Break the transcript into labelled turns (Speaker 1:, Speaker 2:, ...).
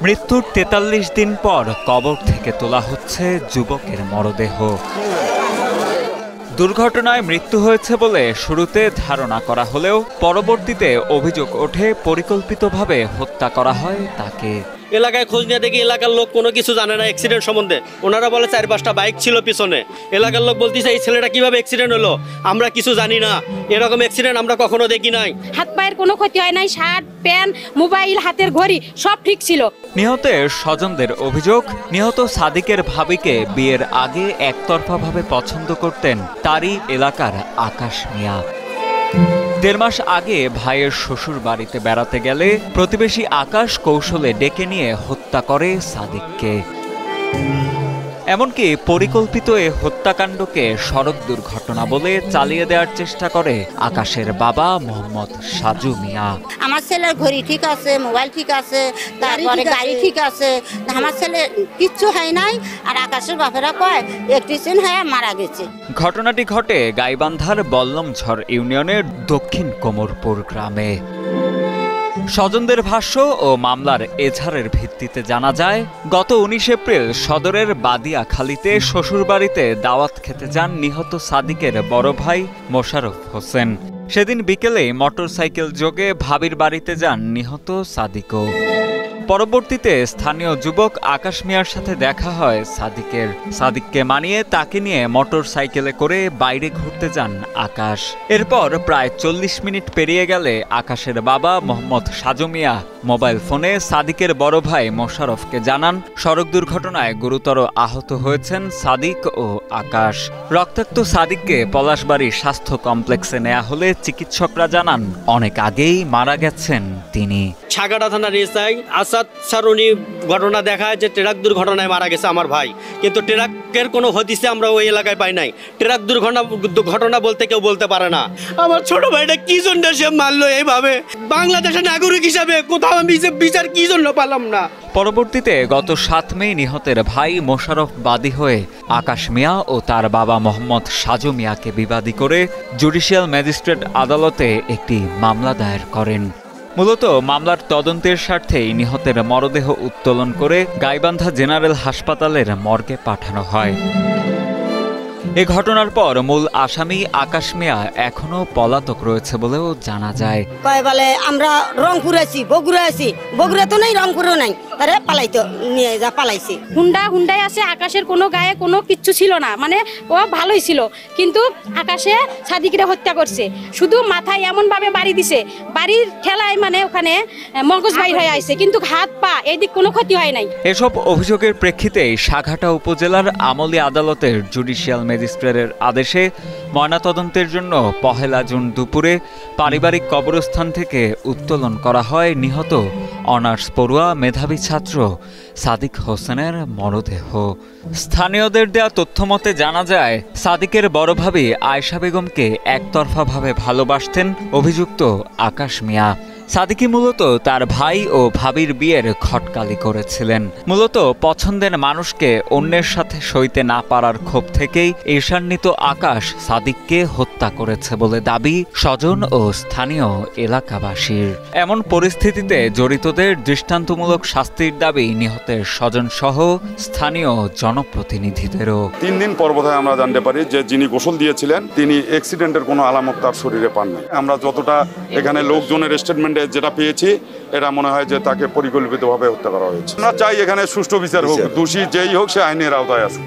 Speaker 1: মৃত্যুর ৪৩ দিন পর কবর থেকে তোলা হচ্ছে যুবকের মরদেহ। দুর্ঘটনায় মৃত্যু হয়েছে বলে শুরুতে ধারণা করা হলেও পরবর্তীতে অভিযোগ ওঠে পরিকল্পিতভাবে হত্যা করা হয় তাকে।
Speaker 2: এলাকায় খোঁজ নিয়ে দেখি এলাকার লোক কোনো কিছু জানে না অ্যাক্সিডেন্ট সম্বন্ধে। ওনারা বলে ৪-৫টা বাইক ছিল পিছনে। এলাকার লোক বলতেছে এই ছেলেটা কিভাবে অ্যাক্সিডেন্ট হলো, আমরা কিছু জানি না, এরকম অ্যাক্সিডেন্ট আমরা কখনো দেখি নাই।
Speaker 3: হাত পায়ের কোনো ক্ষতি হয় নাই, শার্ট প্যান্ট মোবাইল হাতের ঘড়ি সব ঠিক ছিল। নিহতের
Speaker 1: স্বজনদের অভিযোগ, নিহত সাদিকের ভাবিকে বিয়ের আগে একতরফাভাবে পছন্দ করতেন তারই এলাকার আকাশ মিয়া। ১.৫ মাস আগে ভাইয়ের শ্বশুর বাড়িতে বেড়াতে গেলে প্রতিবেশী আকাশ কৌশলে ডেকে নিয়ে হত্যা করে সাদিককে। এমনকি পরিকল্পিত এ হত্যাকাণ্ডকে সড়ক দুর্ঘটনা বলে চালিয়ে দেওয়ার চেষ্টা করে আকাশের বাবা মোহাম্মদ সাজু মিয়া।
Speaker 4: আমার ছেলের ঘড়ি ঠিক আছে, মোবাইল ঠিক আছে, তারপরে গাড়ি ঠিক আছে, আমার ছেলে কিচ্ছু হয় নাই। আর আকাশের বাপেরা কয় অ্যাক্সিডেন্ট হয়ে মারা গেছে।
Speaker 1: ঘটনাটি ঘটে গাইবান্ধার বল্লমঝড় ইউনিয়নের দক্ষিণ কোমরপুর গ্রামে। স্বজনদের ভাষ্য ও মামলার এজাহারের ভিত্তিতে জানা যায়, গত ১৯ এপ্রিল সদরের বাদিয়াখালীতে শ্বশুরবাড়িতে দাওয়াত খেতে যান নিহত সাদিকের বড় ভাই মোশাররফ হোসেন। সেদিন বিকেলে মোটরসাইকেল যোগে ভাবির বাড়িতে যান নিহত সাদিকও। পরবর্তীতে স্থানীয় যুবক আকাশ মিয়ার সাথে দেখা হয় সাদিকের। সাদিককে মানিয়ে তাকে নিয়ে মোটর সাইকেলে করে বাইরে ঘুরতে যান আকাশ। এরপর প্রায় ৪০ মিনিট পেরিয়ে গেলে আকাশের বাবা মোহাম্মদ সাজু মিয়া মোবাইল ফোনে সাদিকের বড় ভাই মোশাররফকে জানান, সড়ক দুর্ঘটনায় গুরুতর আহত হয়েছেন সাদিক ও আকাশ। রক্তাক্ত সাদিককে পলাশবাড়ী স্বাস্থ্য কমপ্লেক্সে নেওয়া হলে চিকিৎসকরা জানান অনেক আগেই মারা গেছেন তিনি।
Speaker 2: ছাগাড়া থানার এসআই আসাদ সারুনি ঘটনা দেখায় যে ট্রাক দুর্ঘটনায় মারা গেছে আমার ভাই, কিন্তু ট্রাকের কোনো হদিসে আমরা ওই এলাকায় পাই নাই। ট্রাক দুর্ঘটনা বলতে কেউ বলতে পারে না। আমার ছোট ভাইটা কি জন্য সে মারলো এইভাবে, বাংলাদেশের নাগরিক হিসাবে কোথাও আমি বিচার কি জন্য পেলাম না।
Speaker 1: পরবর্তীতে গত ৭ মে নিহতের ভাই মোশাররফ বাদী হয়ে আকাশ মিয়া ও তার বাবা মোহাম্মদ সাজু মিয়াকে বিবাদী করে জুডিশিয়াল ম্যাজিস্ট্রেট আদালতে একটি মামলা দায়ের করেন। মূলত মামলার তদন্তের স্বার্থেই নিহতের মরদেহ উত্তোলন করে গাইবান্ধা জেনারেল হাসপাতালের মর্গে পাঠানো হয়। এ ঘটনার পর মূল আসামি আকাশ মিয়া এখনো পলাতক রয়েছে বলেও জানা যায়।
Speaker 4: কয় বলে আমরা রংপুরে আছি, বগুড়া আছি, বগুড়া তো নাই, রংপুরেও নাই, তারে পালাইতো নিয়ে যা পালাইছে।
Speaker 3: হুন্ডাই আছে, আকাশের কোনো গায়ে কোনো কিচ্ছু ছিল না, মানে ও ভালোই ছিল, কিন্তু আকাশে সাদিকরে হত্যা করছে। শুধু মাথায় এমন ভাবে বাড়ি দিছে, বাড়ির ঠেলায় মানে ওখানে মগজ বাইর হয়ে আসছে, কিন্তু হাত পা এদিক কোনো ক্ষতি হয় নাই।
Speaker 1: এসব অভিযোগের প্রেক্ষিতেই সাঘাটা উপজেলার আমলি আদালতের জুডিশিয়াল ম্যাজিস্ট্রেটের আদেশে ময়নাতদন্তের জন্য ১ জুন দুপুরে পারিবারিক কবরস্থান থেকে উত্তোলন করা হয় নিহত অনার্স পড়ুয়া মেধাবী ছাত্র সাদিক হোসেনের মরদেহ। স্থানীয়দের দেয়া তথ্যমতে জানা যায়, সাদিকের বড় ভাবি আয়েশা বেগমকে একতরফাভাবে ভালোবাসতেন অভিযুক্ত আকাশ মিয়া। সাদিকই মূলত তার ভাই ও ভাবির বিয়ের খটকালি করেছিলেন। মূলত পছন্দের মানুষকে অন্যের সাথে সইতে না পারার ক্ষোভ থেকেই ঈর্ষান্বিত আকাশ সাদিককে হত্যা করেছে বলে দাবি স্বজন ও স্থানীয় এলাকাবাসীর। এমন পরিস্থিতিতে জড়িতদের দৃষ্টান্তমূলক শাস্তির দাবি নিহতের স্বজন সহ স্থানীয় জনপ্রতিনিধিদেরও।
Speaker 5: ৩ দিন পর বোধহয় আমরা জানতে পারি যে যিনি গোসল দিয়েছিলেন তিনি অ্যাক্সিডেন্টের কোনো আলামত তার শরীরে পান নাই। আমরা যতটা এখানে লোকজনের স্টেটমেন্ট যেটা পেয়েছি, এটা মনে হয় যে তাকে পরিকল্পিতভাবে হত্যা করা হয়েছে। আমরা চাই এখানে সুষ্ঠু বিচার হোক, দোষী যেই হোক সে আইনের আওতায় আসুক।